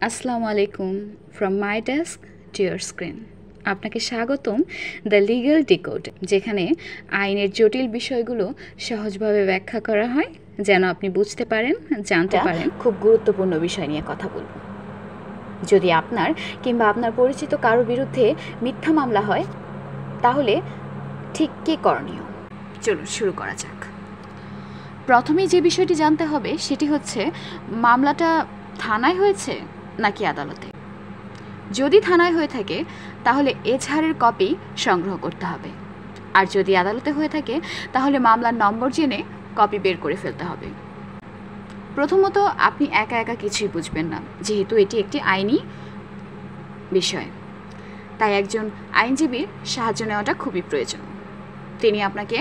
আসসালামু আলাইকুম from my desk to your screen. আপনাকে স্বাগতম দ্য লিগ্যাল ডিকোড, যেখানে আইনের জটিল বিষয়গুলো সহজভাবে ব্যাখ্যা করা হয় যেন আপনি বুঝতে পারেন, জানতে পারেন। খুব গুরুত্বপূর্ণ বিষয় নিয়ে কথা বলব। যদি আপনার কিংবা আপনার পরিচিত কারো বিরুদ্ধে মিথ্যা মামলা হয়, তাহলে ঠিক কী করণীয়? চলুন শুরু করা যাক। প্রথমেই যে বিষয়টি জানতে হবে সেটি হচ্ছে মামলাটা থানায় হয়েছে নাকি আদালতে। যদি থানায় হয়ে থাকে তাহলে এজাহারের কপি সংগ্রহ করতে হবে, আর যদি আদালতে হয়ে থাকে তাহলে মামলার নম্বর জেনে কপি বের করে ফেলতে হবে। প্রথমত, আপনি একা একা কিছুই বুঝবেন না, যেহেতু এটি একটি আইনি বিষয়, তাই একজন আইনজীবীর সাহায্য নেওয়াটা খুবই প্রয়োজন। তিনি আপনাকে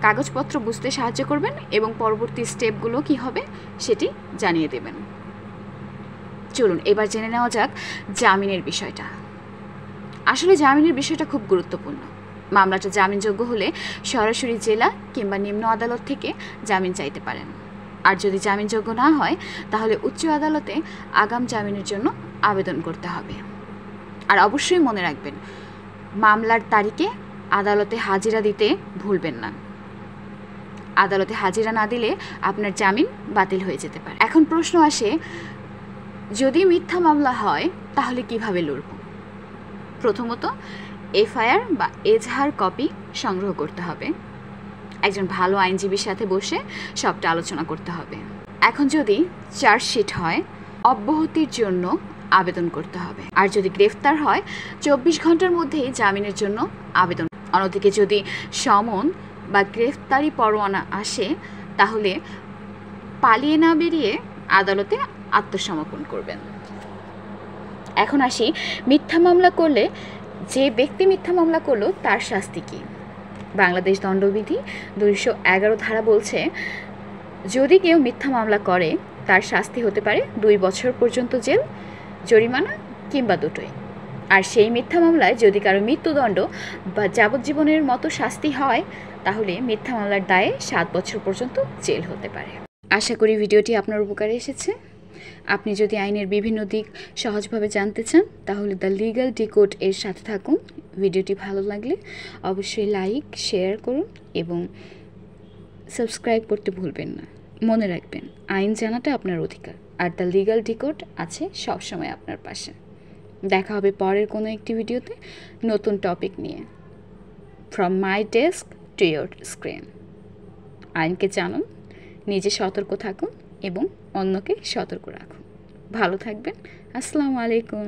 কাগজপত্র বুঝতে সাহায্য করবেন এবং পরবর্তী স্টেপগুলো কী হবে সেটি জানিয়ে দেবেন। চলুন এবার জেনে নেওয়া যাক জামিনের বিষয়টা। আসলে জামিনের বিষয়টা খুব গুরুত্বপূর্ণ। মামলাটা জামিনযোগ্য হলে সরাসরি জেলা কিংবা নিম্ন আদালত থেকে জামিন চাইতে পারেন, আর যদি জামিনযোগ্য না হয় তাহলে উচ্চ আদালতে আগাম জামিনের জন্য আবেদন করতে হবে। আর অবশ্যই মনে রাখবেন, মামলার তারিখে আদালতে হাজিরা দিতে ভুলবেন না। আদালতে হাজিরা না দিলে আপনার জামিন বাতিল হয়ে যেতে পারে। এখন প্রশ্ন আসে, যদি মিথ্যা মামলা হয় তাহলে কিভাবে লড়ব? প্রথমত, এফআইআর বা এজাহার কপি সংগ্রহ করতে হবে। একজন ভালো আইনজীবীর সাথে বসে সবটা আলোচনা করতে হবে। এখন যদি চার্জশিট হয়, অব্যাহতির জন্য আবেদন করতে হবে। আর যদি গ্রেফতার হয়, 24 ঘন্টার মধ্যেই জামিনের জন্য আবেদন। অন্যদিকে যদি সমন বা গ্রেফতারি পরোয়ানা আসে, তাহলে পালিয়ে না বেরিয়ে আদালতে আত্মসমর্পণ করবেন। এখন আসি, মিথ্যা মামলা করলে যে ব্যক্তি মিথ্যা মামলা করলো তার শাস্তি কী? বাংলাদেশ দণ্ডবিধি 211 ধারা বলছে, যদি কেউ মিথ্যা মামলা করে তার শাস্তি হতে পারে 2 বছর পর্যন্ত জেল, জরিমানা কিংবা দুটোই। আর সেই মিথ্যা মামলায় যদি কারো মৃত্যুদণ্ড বা যাবজ্জীবনের মতো শাস্তি হয়, তাহলে মিথ্যা মামলার দায়ে 7 বছর পর্যন্ত জেল হতে পারে। আশা করি ভিডিওটি আপনার উপকারে এসেছে। আপনি যদি আইনের বিভিন্ন দিক সহজভাবে জানতে চান তাহলে দ্য লিগ্যাল ডিকোড এর সাথে থাকুন। ভিডিওটি ভালো লাগলে অবশ্যই লাইক, শেয়ার করুন এবং সাবস্ক্রাইব করতে ভুলবেন না। মনে রাখবেন, আইন জানাটা আপনার অধিকার, আর দ্য লিগ্যাল ডিকোড আছে সবসময় আপনার পাশে। দেখা হবে পরের কোনো একটি ভিডিওতে নতুন টপিক নিয়ে। From my desk to your screen. আইনকে জানুন, নিজে সতর্ক থাকুন এবং অন্যকে সতর্ক রাখুন। ভালো থাকবেন। আসসালামু আলাইকুম।